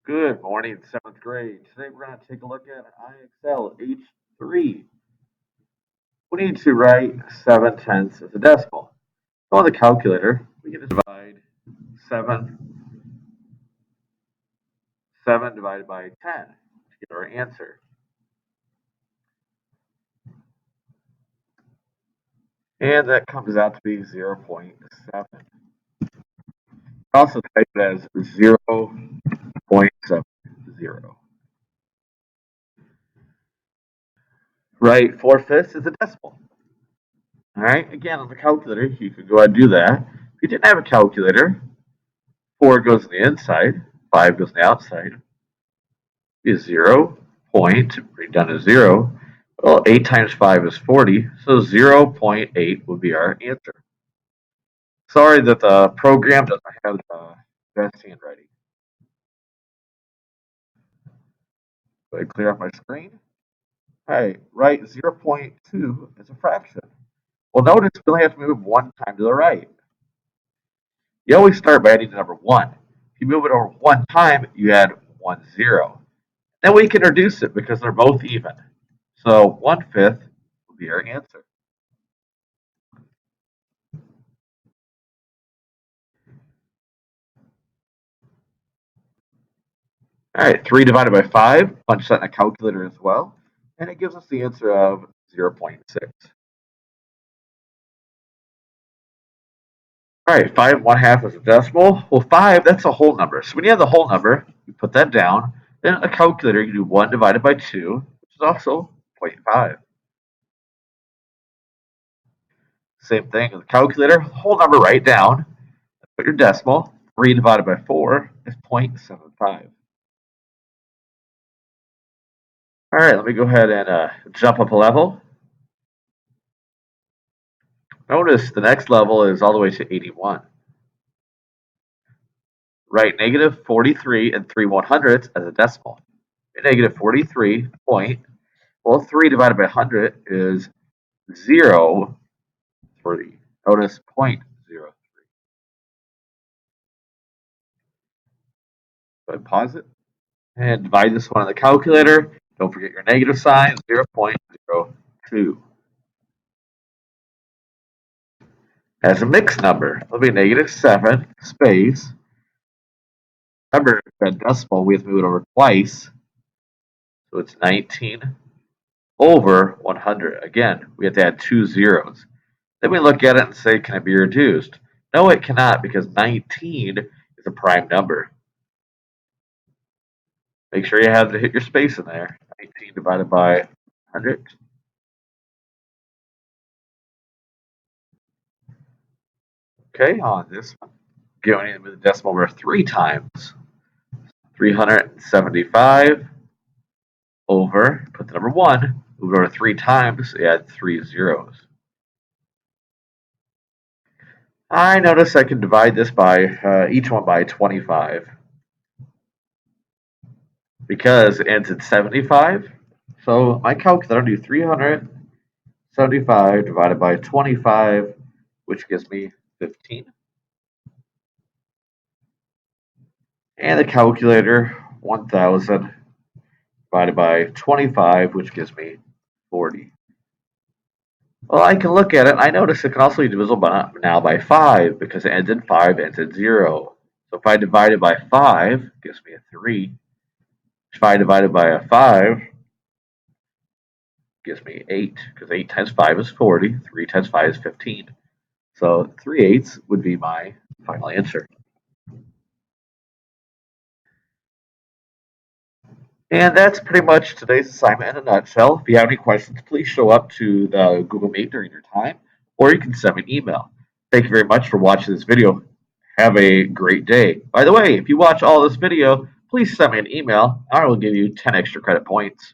Good morning, 7th grade. Today we're going to take a look at IXL H3. We need to write 7/10 as a decimal. So on the calculator, we can just divide 7, 7 divided by 10 to get our answer. And that comes out to be 0.7. Also type it as 0.70. Right, 4/5 is a decimal. All right, again, on the calculator, you could go ahead and do that. If you didn't have a calculator, 4 goes on the inside, 5 goes on the outside. Is 0 point, bring down to 0. Well, 8 times 5 is 40, so 0.8 would be our answer. Sorry that the program doesn't have the best handwriting. Go ahead and clear off my screen. All right, write 0.2 as a fraction. Well, notice we only have to move one time to the right. You always start by adding the number 1. If you move it over one time, you add 1 0. Then we can reduce it because they're both even. So 1/5 will be our answer. All right, 3 divided by 5, punch that in a calculator as well, and it gives us the answer of 0.6. All right, 5 1/2 is a decimal. Well, 5, that's a whole number. So when you have the whole number, you put that down. Then a calculator, you do 1 divided by 2, which is also 0.5. Same thing with the calculator, whole number right down. Put your decimal. 3 divided by 4 is 0.75. All right, let me go ahead and jump up a level. Notice the next level is all the way to 81. Write negative 43 and 3/100ths as a decimal. Negative 43 point, well, 3 divided by 100 is 0 3. Notice 0.03. Go ahead and pause it. And divide this one on the calculator. Don't forget your negative sign, 0.02. As a mixed number, it'll be negative 7 space. Remember, that decimal, we have to move it over twice. So it's 19 over 100. Again, we have to add 2 zeros. Then we look at it and say, can it be reduced? No, it cannot, because 19 is a prime number. Make sure you have to hit your space in there. 19 divided by 100. Okay, on this one, going in with the decimal over 3 times. 375 over, put the number 1, move it over 3 times, add 3 zeros. I notice I can divide this by each one by 25 because it ends in 75. So my calculator will do 375 divided by 25, which gives me 15. And the calculator, 1000 divided by 25, which gives me 40. Well, I can look at it, and I notice it can also be divisible now by 5, because it ends in 5, ends in 0. So if I divide it by 5, it gives me a 3. If I divide it by a 5, it gives me 8, because 8 times 5 is 40, 3 times 5 is 15. So 3/8 would be my final answer. And that's pretty much today's assignment in a nutshell. If you have any questions, please show up to the Google Meet during your time, or you can send me an email. Thank you very much for watching this video. Have a great day. By the way, if you watch all this video, please send me an email. I will give you 10 extra credit points.